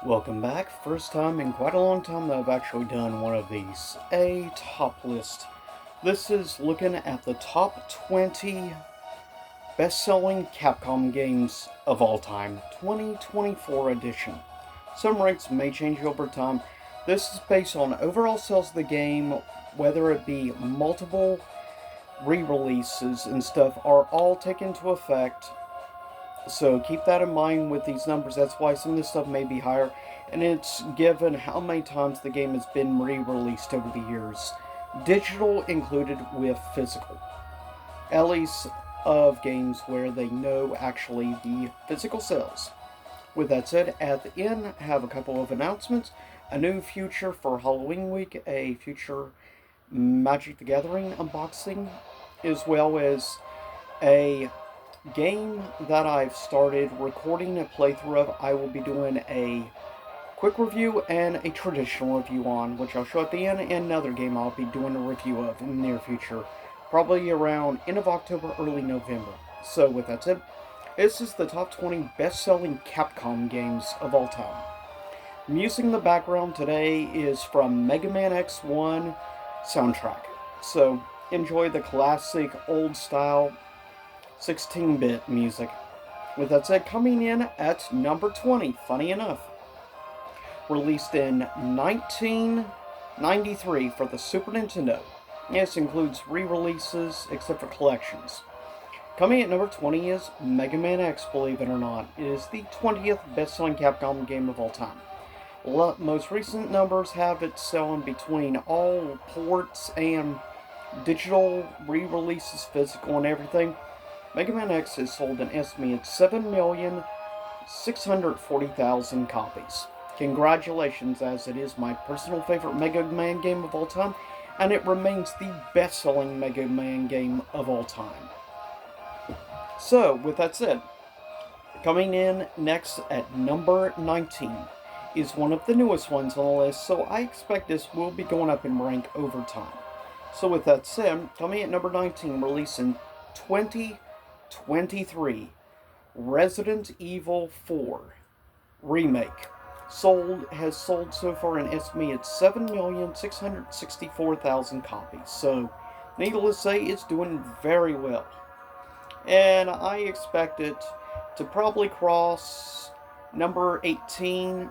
Welcome back. First time in quite a long time that I've actually done one of these. A top list. This is looking at the top 20 best-selling Capcom games of all time. 2024 edition. Some ranks may change over time. This is based on overall sales of the game, whether it be multiple re-releases and stuff are all taken into effect. So keep that in mind with these numbers. That's why some of this stuff may be higher. And it's given how many times the game has been re-released over the years. Digital included with physical. At least of games where they know actually the physical sales. With that said, at the end, have a couple of announcements. A new future for Halloween week. A future Magic the Gathering unboxing. As well as a game that I've started recording a playthrough of. I will be doing a quick review and a traditional review on, which I'll show at the end, and another game I'll be doing a review of in the near future, probably around end of October, early November. So with that said, this is the top 20 best-selling Capcom games of all time. Music in the background today is from Mega Man X1 soundtrack. So enjoy the classic old-style 16-bit music. With that said, coming in at number 20, funny enough, released in 1993 for the Super Nintendo. This includes re-releases except for collections. Coming at number 20 is Mega Man X, believe it or not. It is the 20th best-selling Capcom game of all time. Most recent numbers have it selling between all ports and digital re-releases, physical and everything. Mega Man X has sold an estimated 7,640,000 copies. Congratulations, as it is my personal favorite Mega Man game of all time, and it remains the best-selling Mega Man game of all time. So, with that said, coming in next at number 19 is one of the newest ones on the list, so I expect this will be going up in rank over time. So with that said, coming at number 19, released in 2023, Resident Evil 4 Remake has sold so far an estimated 7,664,000 copies. So, needless to say, it's doing very well. And I expect it to probably cross number 18,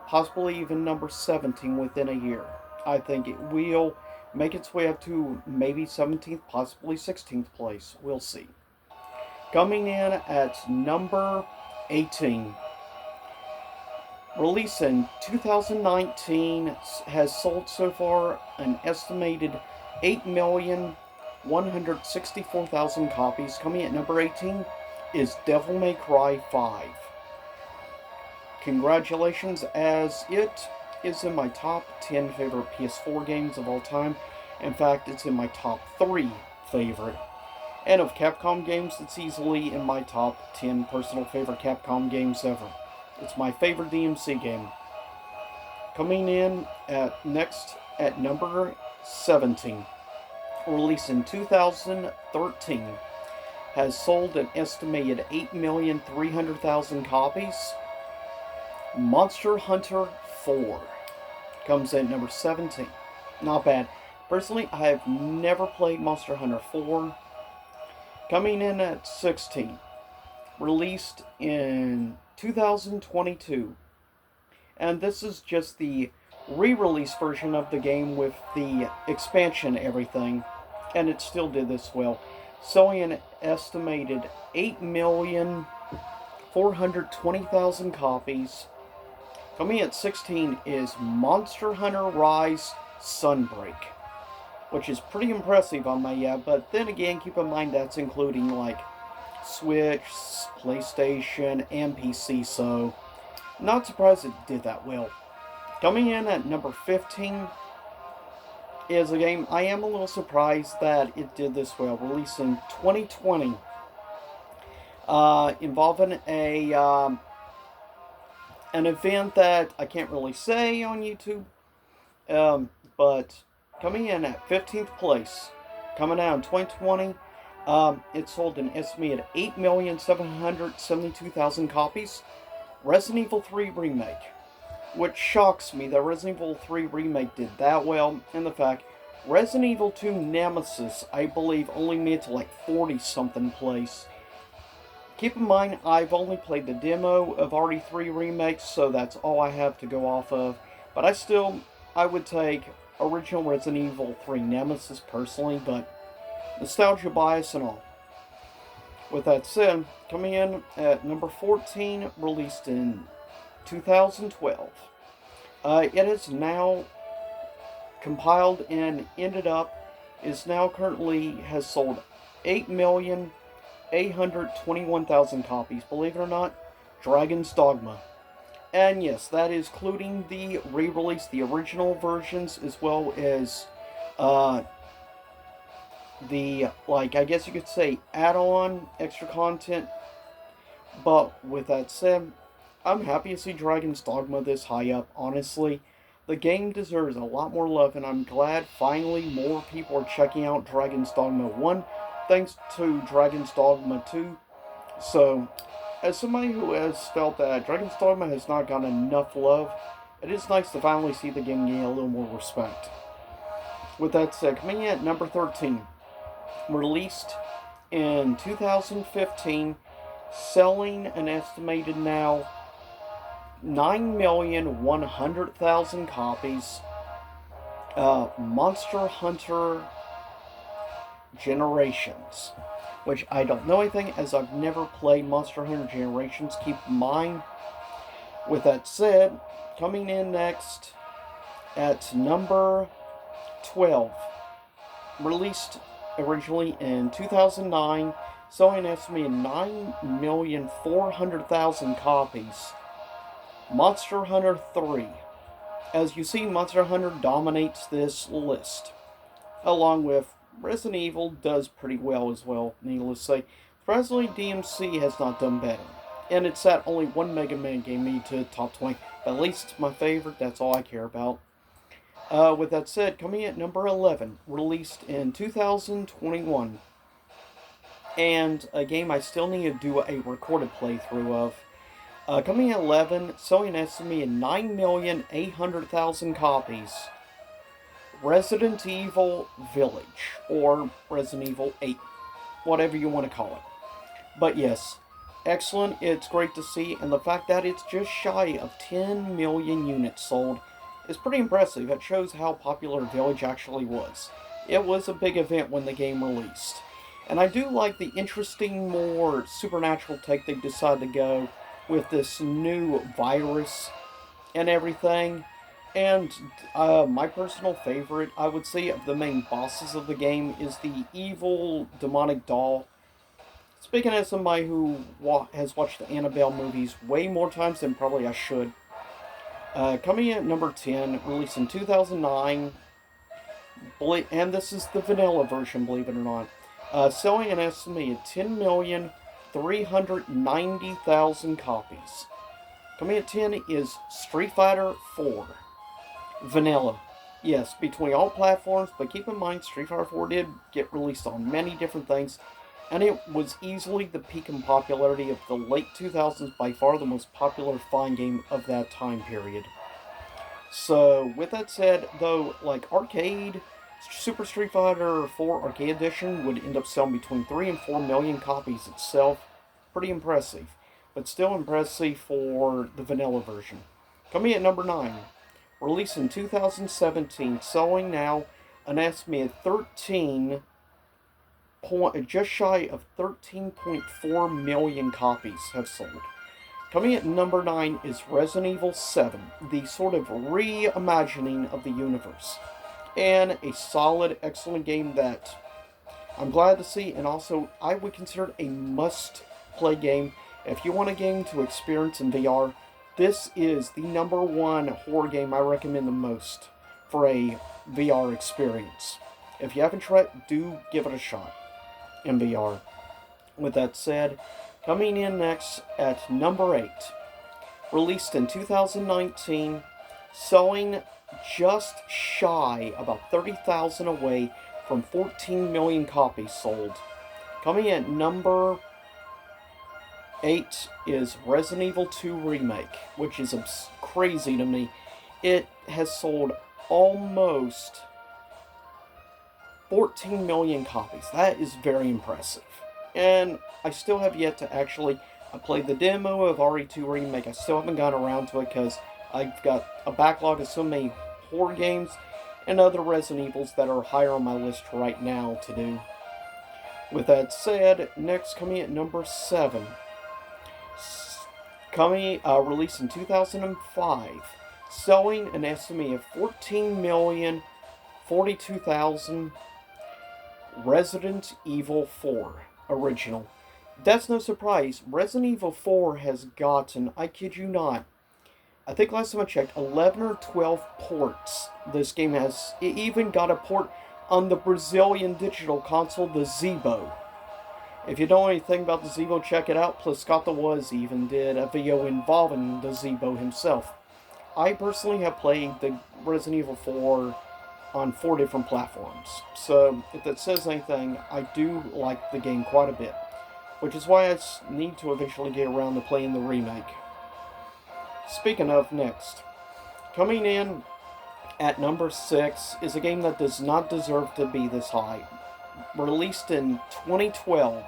possibly even number 17 within a year. I think it will make its way up to maybe 17th, possibly 16th place. We'll see. Coming in at number 18, released in 2019, has sold so far an estimated 8,164,000 copies. Coming at number 18 is Devil May Cry 5. Congratulations, as it is in my top 10 favorite PS4 games of all time. In fact, it's in my top 3 favorite. And of Capcom games, it's easily in my top 10 personal favorite Capcom games ever. It's my favorite DMC game. Coming in next at number 17, released in 2013, has sold an estimated 8,300,000 copies. Monster Hunter 4 comes in at number 17. Not bad. Personally, I have never played Monster Hunter 4. Coming in at 16, released in 2022. And this is just the re-release version of the game with the expansion and everything. And it still did this well. Selling an estimated 8,420,000 copies. Coming at 16 is Monster Hunter Rise Sunbreak, which is pretty impressive on my but then again, keep in mind that's including like Switch, PlayStation, and PC, so not surprised it did that well. Coming in at number 15 is a game I am a little surprised that it did this well. Released in 2020, involving an event that I can't really say on YouTube, but coming in at 15th place, coming out in 2020, it sold an estimated 8,772,000 copies. Resident Evil 3 Remake. which shocks me that Resident Evil 3 Remake did that well, and the fact Resident Evil 2 Nemesis, I believe, only made it to like 40-something place. Keep in mind, I've only played the demo of RE3 Remake, so that's all I have to go off of. But I would take original Resident Evil 3 Nemesis personally, but nostalgia bias and all. With that said, coming in at number 14, released in 2012. It is now compiled and ended up, is now currently has sold 8,821,000 copies. Believe it or not, Dragon's Dogma. And yes, that is including the re-release, the original versions, as well as I guess you could say, add-on extra content. But with that said, I'm happy to see Dragon's Dogma this high up, honestly. The game deserves a lot more love, and I'm glad finally more people are checking out Dragon's Dogma 1, thanks to Dragon's Dogma 2. So, as somebody who has felt that Dragon's Dogma has not gotten enough love, it is nice to finally see the game gain a little more respect. With that said, coming in at number 13, released in 2015, selling an estimated now 9,100,000 copies. Monster Hunter Generations, which I don't know anything, as I've never played Monster Hunter Generations, keep in mind. With that said, coming in next at number 12, released originally in 2009, selling an estimated 9,400,000 copies. Monster Hunter 3. As you see, Monster Hunter dominates this list, along with Resident Evil does pretty well as well, needless to say. Surprisingly, DMC has not done better, and it's at only one Mega Man game made to top 20, but at least it's my favorite, that's all I care about. With that said, coming at number 11, released in 2021, and a game I still need to do a recorded playthrough of. Coming at 11, selling an estimated 9,800,000 copies. Resident Evil Village, or Resident Evil 8, whatever you want to call it. But yes, excellent, it's great to see, and the fact that it's just shy of 10 million units sold is pretty impressive. It shows how popular Village actually was. It was a big event when the game released. And I do like the interesting, more supernatural take they decided to go with this new virus and everything. And my personal favorite, I would say, of the main bosses of the game is the evil demonic doll. Speaking as somebody who has watched the Annabelle movies way more times than probably I should. Coming in at number 10, released in 2009, and this is the vanilla version, believe it or not, selling an estimated 10,390,000 copies. Coming at 10 is Street Fighter 4. Vanilla. Yes, between all platforms, but keep in mind Street Fighter 4 did get released on many different things, and it was easily the peak in popularity of the late 2000s, by far the most popular fighting game of that time period. So, with that said, though, like arcade, Super Street Fighter 4 Arcade Edition would end up selling between 3 and 4 million copies itself. Pretty impressive, but still impressive for the vanilla version. Coming at number 9, released in 2017, selling now an estimated just shy of 13.4 million copies have sold. Coming at number 9 is Resident Evil 7, the sort of reimagining of the universe. And a solid, excellent game that I'm glad to see, and also I would consider it a must-play game. If you want a game to experience in VR, this is the number one horror game I recommend the most for a VR experience. If you haven't tried it, do give it a shot in VR. With that said, coming in next at number 8, released in 2019, selling just shy, about 30,000 away from 14 million copies sold. Coming at number 8 is Resident Evil 2 Remake, which is crazy to me. It has sold almost 14 million copies. That is very impressive. And I still have yet to actually... I played the demo of RE2 Remake. I still haven't gotten around to it because I've got a backlog of so many horror games and other Resident Evils that are higher on my list right now to do. With that said, next coming at number 7. Released in 2005. Selling an estimated 14,042,000. Resident Evil 4 Original. That's no surprise. Resident Evil 4 has gotten, I kid you not, I think last time I checked, 11 or 12 ports. This game has. It even got a port on the Brazilian digital console, the Zeebo. If you don't know anything about the Zeebo, check it out. Plus, Scott the Was even did a video involving the Zeebo himself. I personally have played the Resident Evil 4 on 4 different platforms. So, if that says anything, I do like the game quite a bit. Which is why I need to eventually get around to playing the remake. Speaking of, next. Coming in at number 6 is a game that does not deserve to be this high. Released in 2012.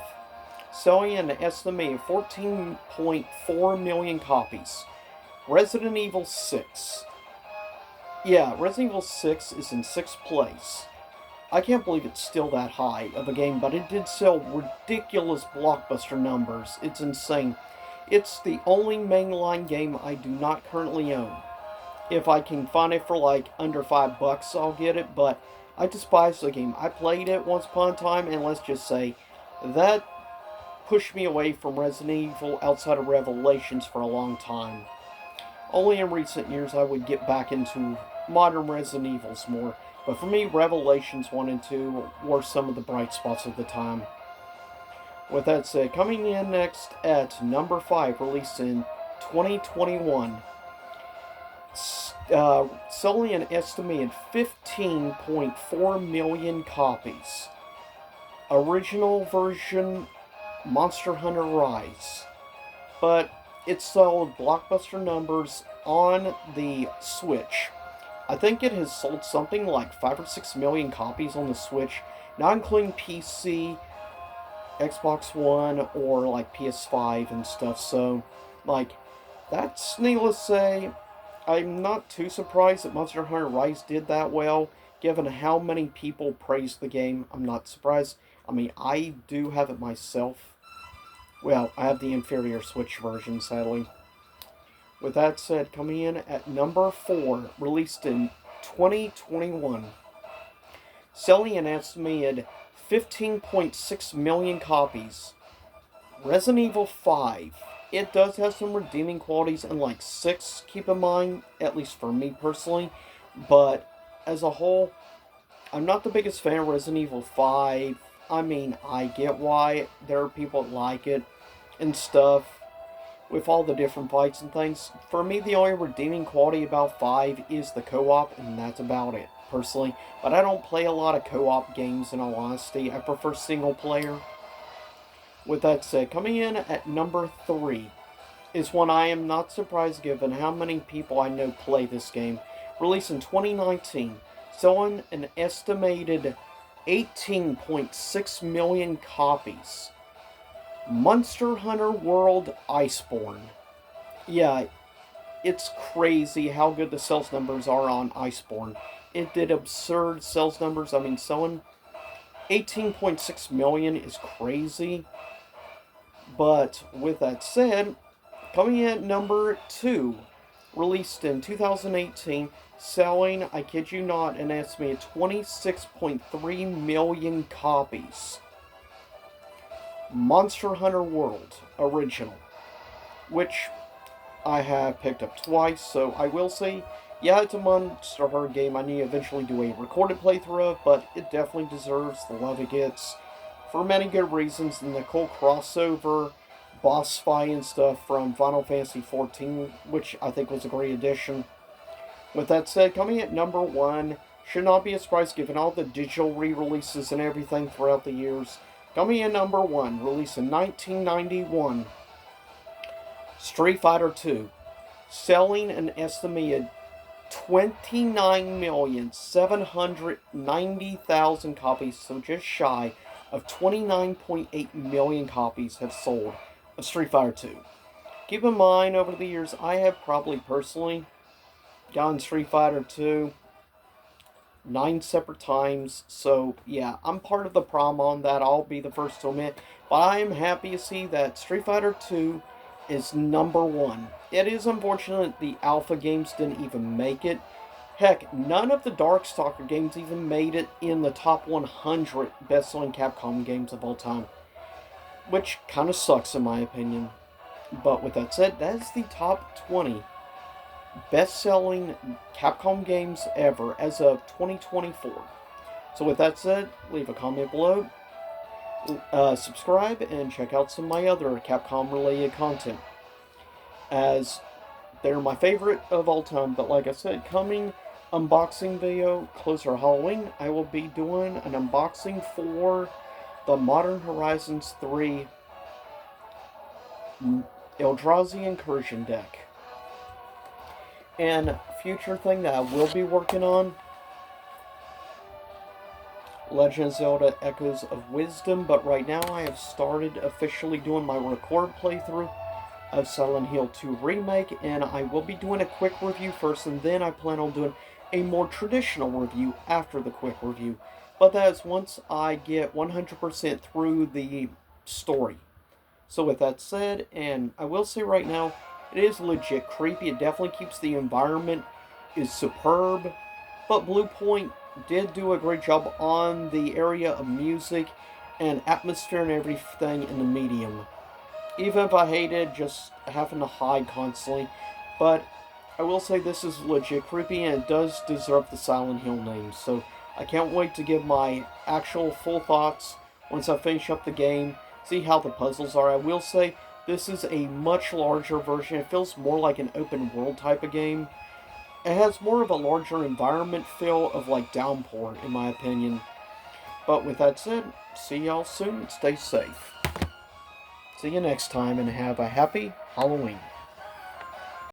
Selling an estimated 14.4 million copies. Resident Evil 6. Yeah, Resident Evil 6 is in 6th place. I can't believe it's still that high of a game, but it did sell ridiculous blockbuster numbers. It's insane. It's the only mainline game I do not currently own. If I can find it for like under $5, I'll get it, but I despise the game. I played it once upon a time, and let's just say that pushed me away from Resident Evil outside of Revelations for a long time. Only in recent years I would get back into modern Resident Evils more. But for me, Revelations 1 and 2 were some of the bright spots of the time. With that said, coming in next at number 5, released in 2021. Selling an estimated 15.4 million copies. Original version, Monster Hunter Rise. But it sold blockbuster numbers on the Switch. I think it has sold something like 5 or 6 million copies on the Switch, not including PC, Xbox One, or like PS5 and stuff. So, like, that's needless to say. I'm not too surprised that Monster Hunter Rise did that well, given how many people praised the game. I'm not surprised. I mean, I do have it myself. Well, I have the inferior Switch version, sadly. With that said, coming in at number 4, released in 2021. Selling an estimated 15.6 million copies. Resident Evil 5. It does have some redeeming qualities, unlike 6, keep in mind, at least for me personally. But, as a whole, I'm not the biggest fan of Resident Evil 5. I mean, I get why there are people that like it and stuff, with all the different fights and things. For me, the only redeeming quality about 5 is the co-op, and that's about it, personally. But I don't play a lot of co-op games, in all honesty. I prefer single player. With that said, coming in at number 3 is one I am not surprised given how many people I know play this game. Released in 2019, selling an estimated 18.6 million copies. Monster Hunter World Iceborne. Yeah, it's crazy how good the sales numbers are on Iceborne. It did absurd sales numbers. I mean, selling 18.6 million is crazy. But with that said, coming in at number 2, released in 2018, selling, I kid you not, an estimated 26.3 million copies. Monster Hunter World Original, which I have picked up twice, so I will say, yeah, it's a Monster Hunter game I need to eventually do a recorded playthrough of, but it definitely deserves the love it gets for many good reasons. The cool crossover, boss fight and stuff from Final Fantasy XIV, which I think was a great addition. With that said, coming at number 1, should not be a surprise given all the digital re-releases and everything throughout the years. Coming in number 1, released in 1991, Street Fighter II. selling an estimated 29,790,000 copies, so just shy of 29.8 million copies have sold of Street Fighter 2. Keep in mind, over the years, I have probably personally gotten Street Fighter 2 9 separate times, so yeah, I'm part of the problem on that, I'll be the first to admit, but I am happy to see that Street Fighter 2 is number one. It is unfortunate the alpha games didn't even make it. Heck, none of the Darkstalker games even made it in the top 100 best-selling Capcom games of all time, which kind of sucks in my opinion. But with that said, that is the top 20 best-selling Capcom games ever as of 2024. So with that said, leave a comment below, subscribe, and check out some of my other Capcom-related content, as they're my favorite of all time. But like I said, coming unboxing video closer to Halloween, I will be doing an unboxing for the Modern Horizons 3 Eldrazi Incursion deck. And future thing that I will be working on, Legend of Zelda Echoes of Wisdom, but right now I have started officially doing my record playthrough of Silent Hill 2 Remake, and I will be doing a quick review first, and then I plan on doing a more traditional review after the quick review. But that is once I get 100% through the story. So with that said, and I will say right now, it is legit creepy. It definitely keeps the environment is superb, but Blue Point did do a great job on the area of music and atmosphere and everything in the medium. Even if I hated just having to hide constantly, but I will say this is legit creepy and it does deserve the Silent Hill name. So I can't wait to give my actual full thoughts once I finish up the game, see how the puzzles are. I will say this is a much larger version. It feels more like an open world type of game. It has more of a larger environment feel of like Downpour, in my opinion. But with that said, see y'all soon. Stay safe. See you next time and have a happy Halloween.